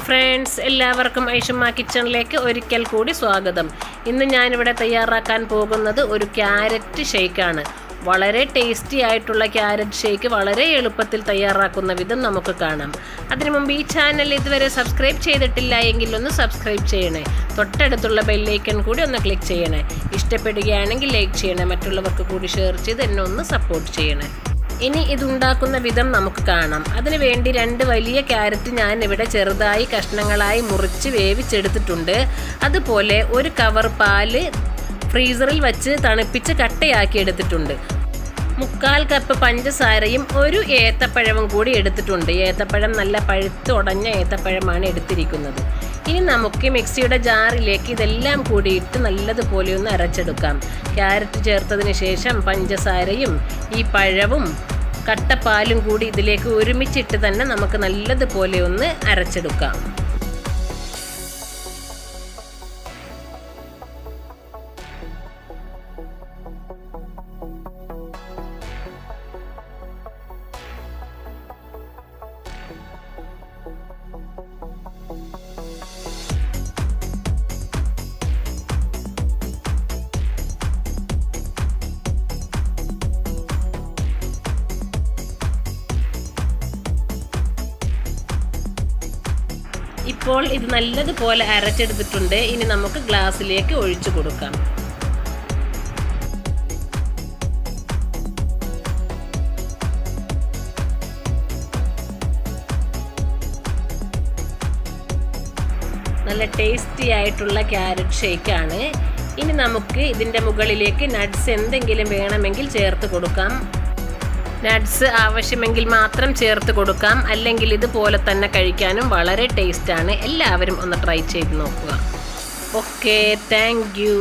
Friends, എല്ലാവർക്കും ഐഷുമ്മ കിച്ചണിലേക്ക് ഒരിക്കൽ കൂടി സ്വാഗതം. ഇന്ന് ഞാനിവിടെ തയ്യാറാക്കാൻ പോകുന്നത് ഒരു ക്യാരറ്റ് ഷേക്കാണ്. വളരെ ടേസ്റ്റി ആയിട്ടുള്ള ക്യാരറ്റ് ഷേക്ക് വളരെ എളുപ്പത്തിൽ തയ്യാറാക്കുന്ന വിധം നമുക്ക് കാണാം. അതിനു മുമ്പ് ഈ ചാനൽ ഇതുവരെ സബ്സ്ക്രൈബ് ചെയ്തിട്ടില്ല എങ്കിൽ ഒന്ന് സബ്സ്ക്രൈബ് ചെയ്യണേ. തൊട്ടടുത്തുള്ള ബെല്ലൈക്കൺ കൂടി ഒന്ന് ക്ലിക്ക് ചെയ്യണേ. ഇഷ്ടപ്പെടുകയാണെങ്കിൽ ലൈക്ക് ചെയ്യണേ. മറ്റുള്ളവർക്ക് കൂടി ഷെയർ ചെയ്ത് എന്നെ ഒന്ന് സപ്പോർട്ട് ചെയ്യണേ. ഇനി ഇതുണ്ടാക്കുന്ന വിധം നമുക്ക് കാണാം. അതിനു വേണ്ടി 2 വലിയ ക്യാരറ്റ് ഞാൻ ഇവിടെ ചെറുതായി കഷ്ണങ്ങളായി മുറിച്ച് വേവിച്ചെടുത്തിട്ടുണ്ട്. അതുപോലെ 1 കവർ പാല് ഫ്രീസറിൽ വച്ച് തണുപ്പിച്ച് കട്ടയാക്കി എടുത്തിട്ടുണ്ട്. 3/4 കപ്പ് പഞ്ചസാരയും 1 ഏത്തപ്പഴവും കൂടി എടുത്തിട്ടുണ്ട്. ഏത്തപ്പഴം നല്ല പഴുത്ത് ഉടഞ്ഞ ഏത്തപ്പഴമാണ് എടുത്തിരിക്കുന്നത്. ഇനി നമുക്ക് മിക്സിയുടെ ജാറിലേക്ക് ഇതെല്ലാം കൂടിയിട്ട് നല്ലതുപോലെ ഒന്ന് അരച്ചെടുക്കാം. ക്യാരറ്റ് ചേർത്തതിന് ശേഷം പഞ്ചസാരയും ഈ പഴവും കട്ടപ്പാലും കൂടി ഇതിലേക്ക് ഒരുമിച്ചിട്ട് തന്നെ നമുക്ക് നല്ലതുപോലെ ഒന്ന് അരച്ചെടുക്കാം. ഇപ്പോൾ ഇത് നല്ലതുപോലെ അരച്ചെടുത്തിട്ടുണ്ട്. ഇനി നമുക്ക് ഗ്ലാസ്സിലേക്ക് ഒഴിച്ചു കൊടുക്കാം. നല്ല ടേസ്റ്റി ആയിട്ടുള്ള ക്യാരറ്റ് ഷേക്കാണ്. ഇനി നമുക്ക് ഇതിൻ്റെ മുകളിലേക്ക് നട്ട്സ് എന്തെങ്കിലും വേണമെങ്കിൽ ചേർത്ത് കൊടുക്കാം. നട്ട്സ് ആവശ്യമെങ്കിൽ മാത്രം ചേർത്ത് കൊടുക്കാം. അല്ലെങ്കിൽ ഇതുപോലെ തന്നെ കഴിക്കാനും വളരെ ടേസ്റ്റാണ്. എല്ലാവരും ഒന്ന് ട്രൈ ചെയ്ത് നോക്കുക. Okay, thank you.